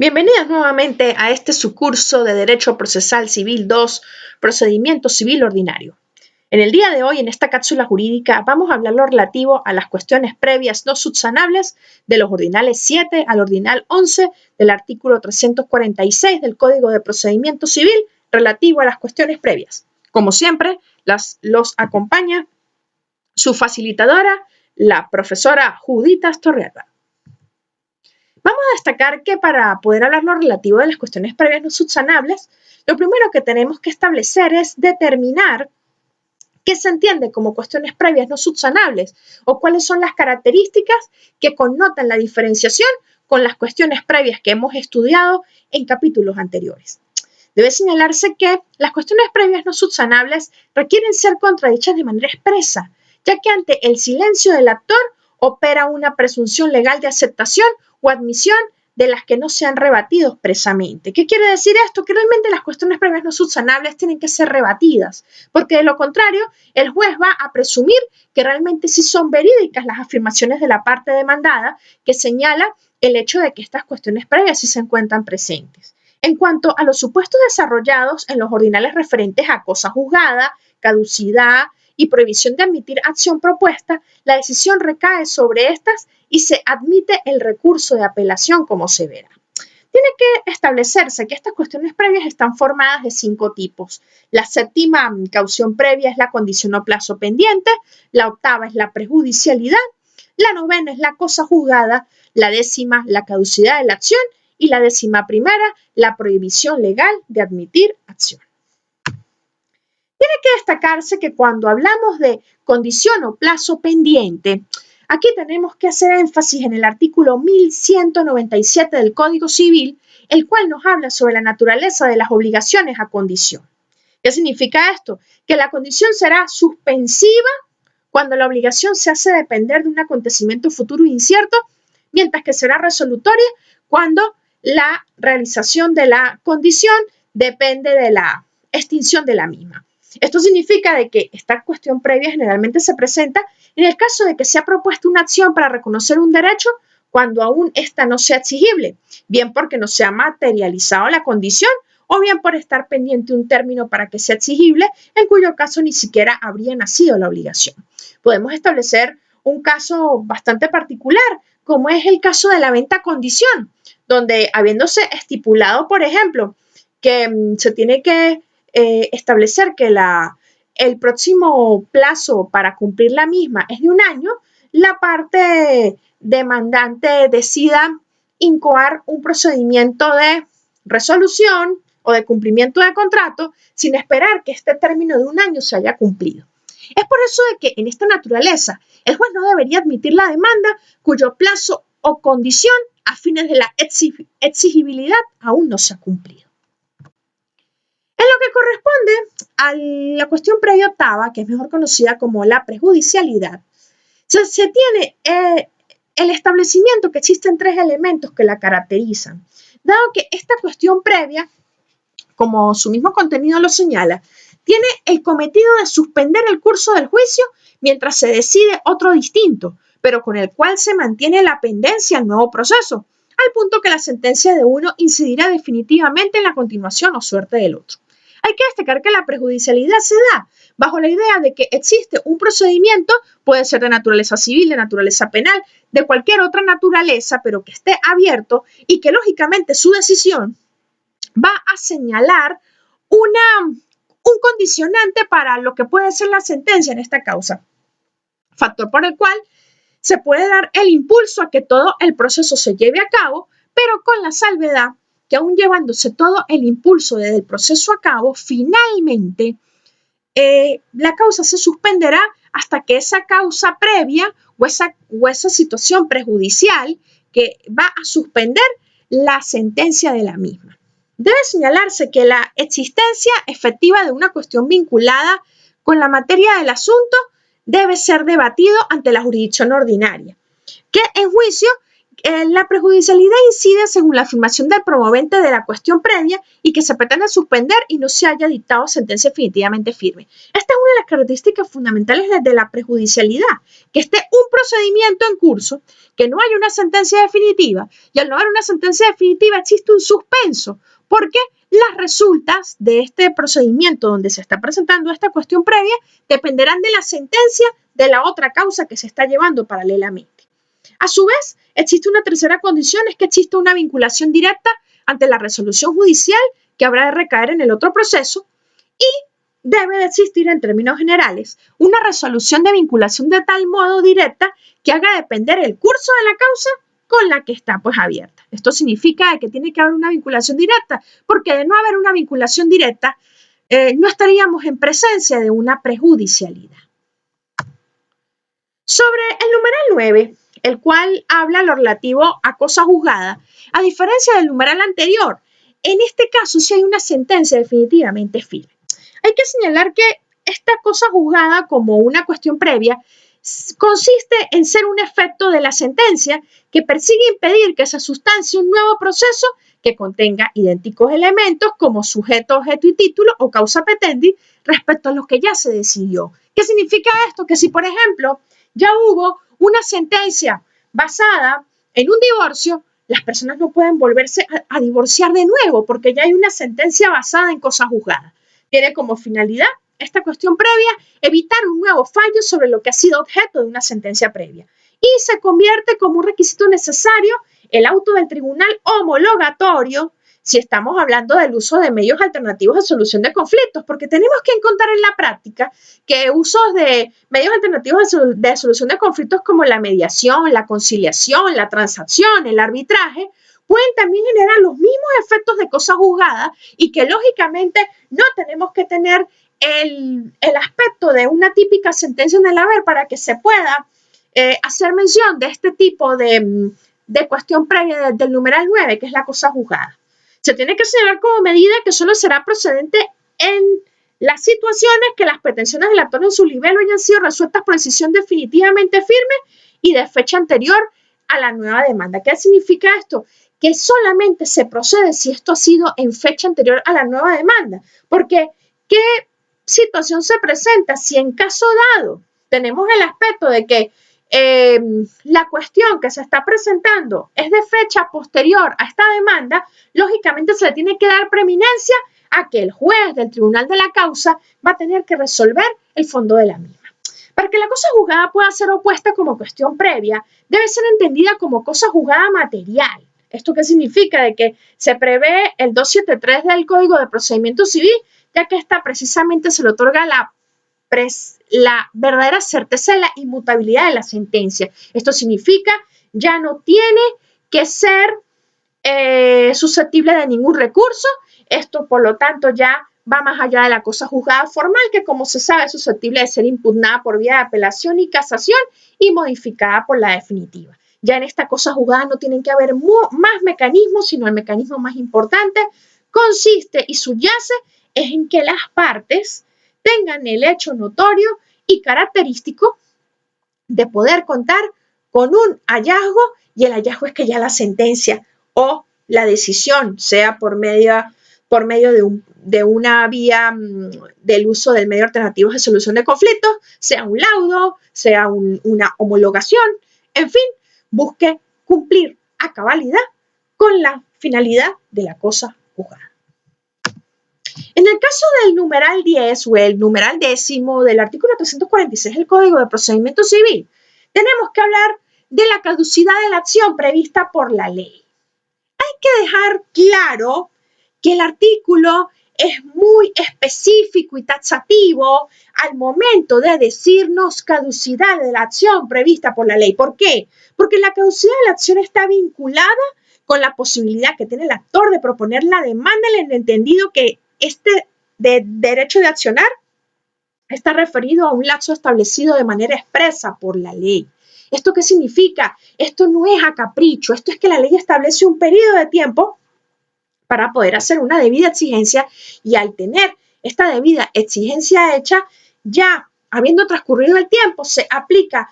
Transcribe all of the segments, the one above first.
Bienvenidos nuevamente a este su curso de Derecho Procesal Civil 2, Procedimiento Civil Ordinario. En el día de hoy, en esta cápsula jurídica, vamos a hablar lo relativo a las cuestiones previas no subsanables de los ordinales 7 al ordinal 11 del artículo 346 del Código de Procedimiento Civil relativo a las cuestiones previas. Como siempre, los acompaña su facilitadora, la profesora Judita Torrealba. Vamos a destacar que para poder hablar lo relativo de las cuestiones previas no subsanables, lo primero que tenemos que establecer es determinar qué se entiende como cuestiones previas no subsanables o cuáles son las características que connotan la diferenciación con las cuestiones previas que hemos estudiado en capítulos anteriores. Debe señalarse que las cuestiones previas no subsanables requieren ser contradichas de manera expresa, ya que ante el silencio del actor opera una presunción legal de aceptación o admisión de las que no se han rebatido expresamente. ¿Qué quiere decir esto? Que realmente las cuestiones previas no subsanables tienen que ser rebatidas, porque de lo contrario, el juez va a presumir que realmente sí son verídicas las afirmaciones de la parte demandada que señala el hecho de que estas cuestiones previas sí se encuentran presentes. En cuanto a los supuestos desarrollados en los ordinales referentes a cosa juzgada, caducidad y prohibición de admitir acción propuesta, la decisión recae sobre estas y se admite el recurso de apelación, como se verá. Tiene que establecerse que estas cuestiones previas están formadas de 5 tipos. La séptima caución previa es la condición o plazo pendiente, la octava es la prejudicialidad, la novena es la cosa juzgada, la décima la caducidad de la acción y la 11ª la prohibición legal de admitir acción. Tiene que destacarse que cuando hablamos de condición o plazo pendiente, aquí tenemos que hacer énfasis en el artículo 1197 del Código Civil, el cual nos habla sobre la naturaleza de las obligaciones a condición. ¿Qué significa esto? Que la condición será suspensiva cuando la obligación se hace depender de un acontecimiento futuro incierto, mientras que será resolutoria cuando la realización de la condición depende de la extinción de la misma. Esto significa de que esta cuestión previa generalmente se presenta en el caso de que se ha propuesto una acción para reconocer un derecho cuando aún ésta no sea exigible, bien porque no se ha materializado la condición o bien por estar pendiente un término para que sea exigible, en cuyo caso ni siquiera habría nacido la obligación. Podemos establecer un caso bastante particular, como es el caso de la venta a condición, donde habiéndose estipulado, por ejemplo, que se tiene que establecer que el próximo plazo para cumplir la misma es de 1 año, la parte demandante decida incoar un procedimiento de resolución o de cumplimiento de contrato sin esperar que este término de 1 año se haya cumplido. Es por eso de que en esta naturaleza el juez no debería admitir la demanda cuyo plazo o condición a fines de la exigibilidad aún no se ha cumplido. En lo que corresponde a la cuestión previa octava, que es mejor conocida como la prejudicialidad, se tiene el establecimiento que existen 3 elementos que la caracterizan, dado que esta cuestión previa, como su mismo contenido lo señala, tiene el cometido de suspender el curso del juicio mientras se decide otro distinto, pero con el cual se mantiene la pendencia al nuevo proceso, al punto que la sentencia de uno incidirá definitivamente en la continuación o suerte del otro. Hay que destacar que la prejudicialidad se da bajo la idea de que existe un procedimiento, puede ser de naturaleza civil, de naturaleza penal, de cualquier otra naturaleza, pero que esté abierto y que lógicamente su decisión va a señalar un condicionante para lo que puede ser la sentencia en esta causa, factor por el cual se puede dar el impulso a que todo el proceso se lleve a cabo, pero con la salvedad que aún llevándose todo el impulso desde el proceso a cabo, finalmente la causa se suspenderá hasta que esa causa previa o esa situación prejudicial que va a suspender la sentencia de la misma. Debe señalarse que la existencia efectiva de una cuestión vinculada con la materia del asunto debe ser debatido ante la jurisdicción ordinaria, que en juicio La prejudicialidad incide según la afirmación del promovente de la cuestión previa y que se pretende suspender y no se haya dictado sentencia definitivamente firme. Esta es una de las características fundamentales de la prejudicialidad, que esté un procedimiento en curso, que no haya una sentencia definitiva y al no haber una sentencia definitiva existe un suspenso, porque las resultas de este procedimiento donde se está presentando esta cuestión previa dependerán de la sentencia de la otra causa que se está llevando paralelamente. A su vez, existe una tercera condición, es que existe una vinculación directa ante la resolución judicial que habrá de recaer en el otro proceso y debe de existir en términos generales una resolución de vinculación de tal modo directa que haga depender el curso de la causa con la que está pues abierta. Esto significa que tiene que haber una vinculación directa, porque de no haber una vinculación directa no estaríamos en presencia de una prejudicialidad. Sobre el numeral 9, el cual habla lo relativo a cosa juzgada, a diferencia del numeral anterior, en este caso sí hay una sentencia definitivamente firme. Hay que señalar que esta cosa juzgada como una cuestión previa consiste en ser un efecto de la sentencia que persigue impedir que se sustancie un nuevo proceso que contenga idénticos elementos como sujeto, objeto y título o causa petendi respecto a los que ya se decidió. ¿Qué significa esto? Que si, por ejemplo, ya hubo una sentencia basada en un divorcio, las personas no pueden volverse a divorciar de nuevo porque ya hay una sentencia basada en cosa juzgada. Tiene como finalidad esta cuestión previa evitar un nuevo fallo sobre lo que ha sido objeto de una sentencia previa y se convierte como un requisito necesario el auto del tribunal homologatorio si estamos hablando del uso de medios alternativos de solución de conflictos, porque tenemos que encontrar en la práctica que usos de medios alternativos de solución de conflictos como la mediación, la conciliación, la transacción, el arbitraje, pueden también generar los mismos efectos de cosa juzgada y que lógicamente no tenemos que tener el aspecto de una típica sentencia en el haber para que se pueda hacer mención de este tipo de cuestión previa del numeral 9, que es la cosa juzgada. Se tiene que señalar como medida que solo será procedente en las situaciones que las pretensiones del actor en su nivel hayan sido resueltas por decisión definitivamente firme y de fecha anterior a la nueva demanda. ¿Qué significa esto? Que solamente se procede si esto ha sido en fecha anterior a la nueva demanda. Porque, ¿qué situación se presenta? Si en caso dado tenemos el aspecto de que la cuestión que se está presentando es de fecha posterior a esta demanda, lógicamente se le tiene que dar preeminencia a que el juez del tribunal de la causa va a tener que resolver el fondo de la misma. Para que la cosa juzgada pueda ser opuesta como cuestión previa, debe ser entendida como cosa juzgada material. ¿Esto qué significa? De que se prevé el 273 del Código de Procedimiento Civil, ya que esta precisamente se le otorga la verdadera certeza de la inmutabilidad de la sentencia. Esto significa ya no tiene que ser susceptible de ningún recurso. Esto, por lo tanto, ya va más allá de la cosa juzgada formal, que como se sabe es susceptible de ser impugnada por vía de apelación y casación y modificada por la definitiva. Ya en esta cosa juzgada no tienen que haber más mecanismos, sino el mecanismo más importante consiste y subyace es en que las partes tengan el hecho notorio y característico de poder contar con un hallazgo, y el hallazgo es que ya la sentencia o la decisión, sea por medio de una vía del uso del medio alternativo de solución de conflictos, sea un laudo, sea una homologación, en fin, busque cumplir a cabalidad con la finalidad de la cosa juzgada. En el caso del numeral 10 o el numeral 10 del artículo 346 del Código de Procedimiento Civil, tenemos que hablar de la caducidad de la acción prevista por la ley. Hay que dejar claro que el artículo es muy específico y taxativo al momento de decirnos caducidad de la acción prevista por la ley. ¿Por qué? Porque la caducidad de la acción está vinculada con la posibilidad que tiene el actor de proponer la demanda en el entendido que este derecho de accionar está referido a un lapso establecido de manera expresa por la ley. ¿Esto qué significa? Esto no es a capricho, esto es que la ley establece un periodo de tiempo para poder hacer una debida exigencia y al tener esta debida exigencia hecha, ya habiendo transcurrido el tiempo, se aplica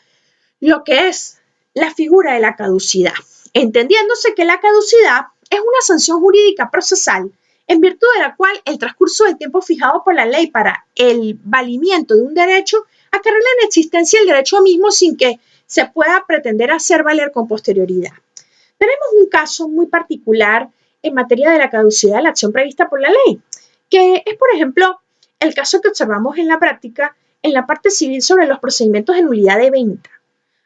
lo que es la figura de la caducidad. entendiéndose que la caducidad es una sanción jurídica procesal en virtud de la cual el transcurso del tiempo fijado por la ley para el valimiento de un derecho acarrea la inexistencia del derecho mismo sin que se pueda pretender hacer valer con posterioridad. Tenemos un caso muy particular en materia de la caducidad de la acción prevista por la ley, que es, por ejemplo, el caso que observamos en la práctica en la parte civil sobre los procedimientos de nulidad de venta.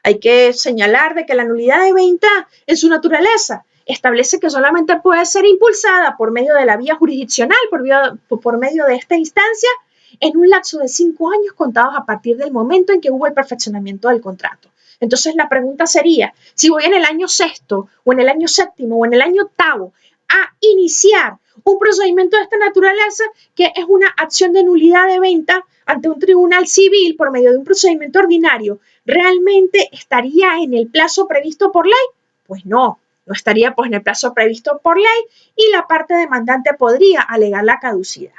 Hay que señalar de que la nulidad de venta en su naturaleza establece que solamente puede ser impulsada por medio de la vía jurisdiccional, por medio de esta instancia, en un lapso de 5 años contados a partir del momento en que hubo el perfeccionamiento del contrato. Entonces la pregunta sería, si voy en el año sexto, o en el año séptimo, o en el año octavo a iniciar un procedimiento de esta naturaleza, que es una acción de nulidad de venta ante un tribunal civil por medio de un procedimiento ordinario, ¿realmente estaría en el plazo previsto por ley? Pues no estaría pues en el plazo previsto por ley y la parte demandante podría alegar la caducidad.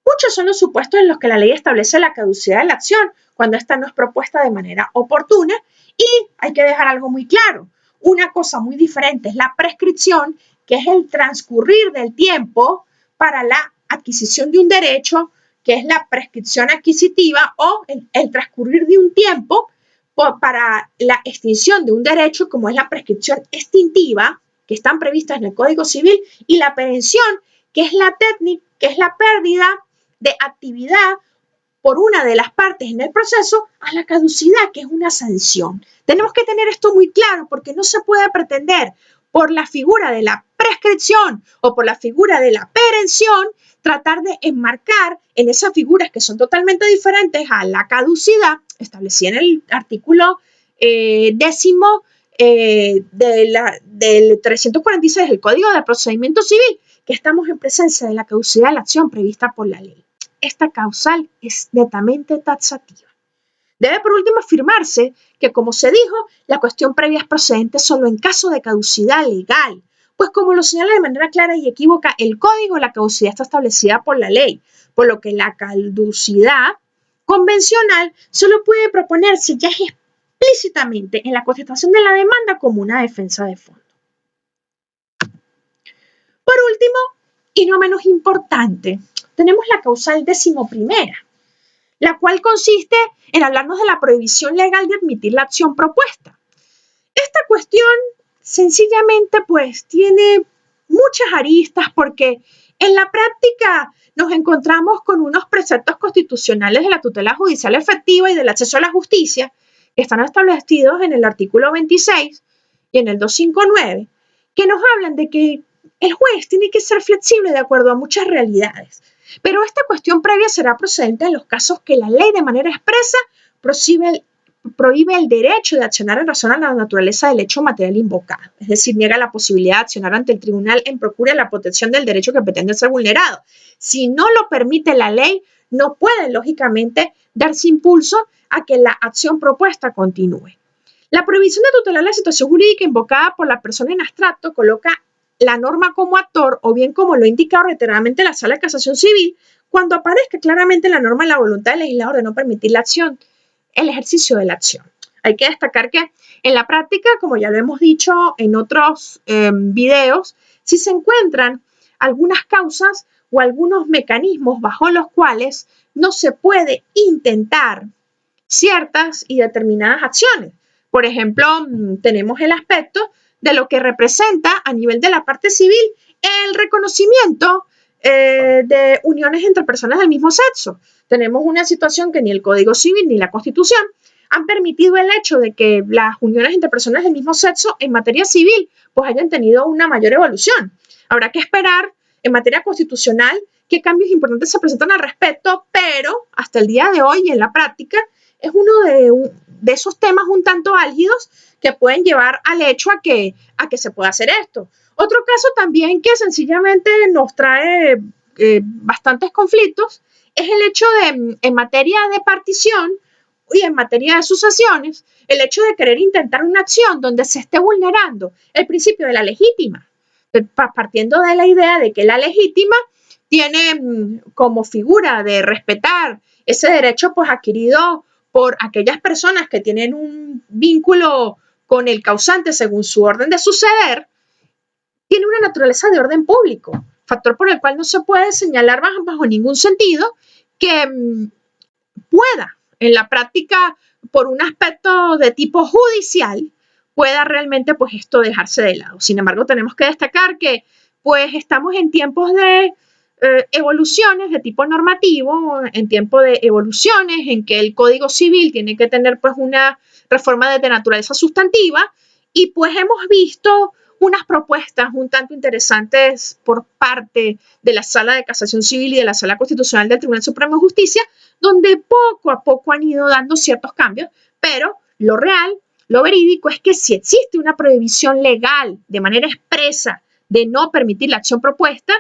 Muchos son los supuestos en los que la ley establece la caducidad de la acción cuando esta no es propuesta de manera oportuna y hay que dejar algo muy claro. Una cosa muy diferente es la prescripción, que es el transcurrir del tiempo para la adquisición de un derecho, que es la prescripción adquisitiva o el transcurrir de un tiempo para la extinción de un derecho, como es la prescripción extintiva, que están previstas en el Código Civil, y la perención, que es la técnica, que es la pérdida de actividad por una de las partes en el proceso a la caducidad, que es una sanción. Tenemos que tener esto muy claro porque no se puede pretender por la figura de la prescripción o por la figura de la perención tratar de enmarcar en esas figuras que son totalmente diferentes a la caducidad establecida en el artículo décimo del 346 del Código de Procedimiento Civil, que estamos en presencia de la caducidad de la acción prevista por la ley. Esta causal es netamente taxativa. Debe por último afirmarse que, como se dijo, la cuestión previa es procedente solo en caso de caducidad legal, pues como lo señala de manera clara y equívoca el Código, la caducidad está establecida por la ley, por lo que la caducidad convencional solo puede proponerse ya explícitamente en la contestación de la demanda como una defensa de fondo. Por último, y no menos importante, tenemos la causal decimoprimera, la cual consiste en hablarnos de la prohibición legal de admitir la acción propuesta. Esta cuestión sencillamente pues tiene muchas aristas porque en la práctica nos encontramos con unos preceptos constitucionales de la tutela judicial efectiva y del acceso a la justicia que están establecidos en el artículo 26 y en el 259, que nos hablan de que el juez tiene que ser flexible de acuerdo a muchas realidades. Pero esta cuestión previa será procedente en los casos que la ley de manera expresa prohíbe el derecho de accionar en razón a la naturaleza del hecho material invocado, es decir, niega la posibilidad de accionar ante el tribunal en procura de la protección del derecho que pretende ser vulnerado. Si no lo permite la ley, no puede, lógicamente, darse impulso a que la acción propuesta continúe. La prohibición de tutelar la situación jurídica invocada por la persona en abstracto coloca la norma como actor o bien como lo ha indicado reiteradamente la Sala de Casación Civil cuando aparezca claramente en la norma la voluntad del legislador de no permitir la acción, el ejercicio de la acción. Hay que destacar que en la práctica, como ya lo hemos dicho en otros videos, si se encuentran algunas causas o algunos mecanismos bajo los cuales no se puede intentar ciertas y determinadas acciones. Por ejemplo, tenemos el aspecto de lo que representa a nivel de la parte civil el reconocimiento de uniones entre personas del mismo sexo. Tenemos una situación que ni el Código Civil ni la Constitución han permitido el hecho de que las uniones entre personas del mismo sexo en materia civil pues hayan tenido una mayor evolución. Habrá que esperar en materia constitucional qué cambios importantes se presentan al respecto, pero hasta el día de hoy en la práctica es uno de esos temas un tanto álgidos que pueden llevar al hecho a que se pueda hacer esto. Otro caso también que sencillamente nos trae bastantes conflictos es el hecho de, en materia de partición y en materia de sucesiones, el hecho de querer intentar una acción donde se esté vulnerando el principio de la legítima, partiendo de la idea de que la legítima tiene como figura de respetar ese derecho pues adquirido por aquellas personas que tienen un vínculo con el causante según su orden de suceder, tiene una naturaleza de orden público, factor por el cual no se puede señalar bajo ningún sentido que pueda, en la práctica, por un aspecto de tipo judicial, pueda realmente pues esto dejarse de lado. Sin embargo, tenemos que destacar que pues estamos en tiempos de evoluciones de tipo normativo, en tiempo de evoluciones en que el Código Civil tiene que tener pues una reforma de naturaleza sustantiva y pues hemos visto unas propuestas un tanto interesantes por parte de la Sala de Casación Civil y de la Sala Constitucional del Tribunal Supremo de Justicia, donde poco a poco han ido dando ciertos cambios, pero lo real, lo verídico es que si existe una prohibición legal de manera expresa de no permitir la acción propuesta,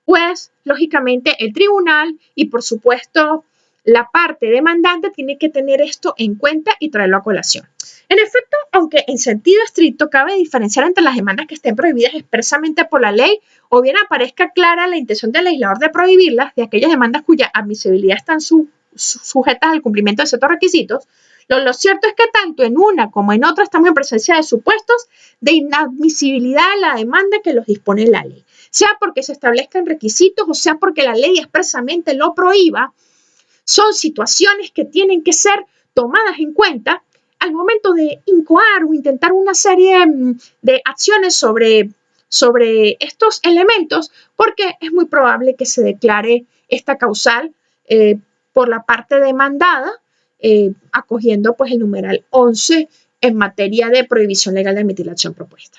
pues lógicamente el tribunal y por supuesto la parte demandante tiene que tener esto en cuenta y traerlo a colación. En efecto, aunque en sentido estricto cabe diferenciar entre las demandas que estén prohibidas expresamente por la ley o bien aparezca clara la intención del legislador de prohibirlas, de aquellas demandas cuya admisibilidad están sujetas al cumplimiento de ciertos requisitos, lo cierto es que tanto en una como en otra estamos en presencia de supuestos de inadmisibilidad de la demanda que los dispone la ley, sea porque se establezcan requisitos o sea porque la ley expresamente lo prohíba. Son situaciones que tienen que ser tomadas en cuenta al momento de incoar o intentar una serie de acciones sobre estos elementos, porque es muy probable que se declare esta causal por la parte demandada, acogiendo pues el numeral 11 en materia de prohibición legal de emitir la acción propuesta.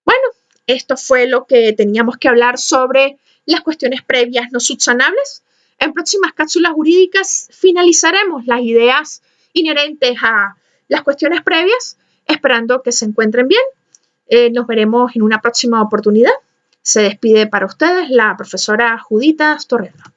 Bueno, esto fue lo que teníamos que hablar sobre las cuestiones previas no subsanables. En próximas cápsulas jurídicas finalizaremos las ideas inherentes a las cuestiones previas, esperando que se encuentren bien. Nos veremos en una próxima oportunidad. Se despide para ustedes la profesora Judita Astorreda.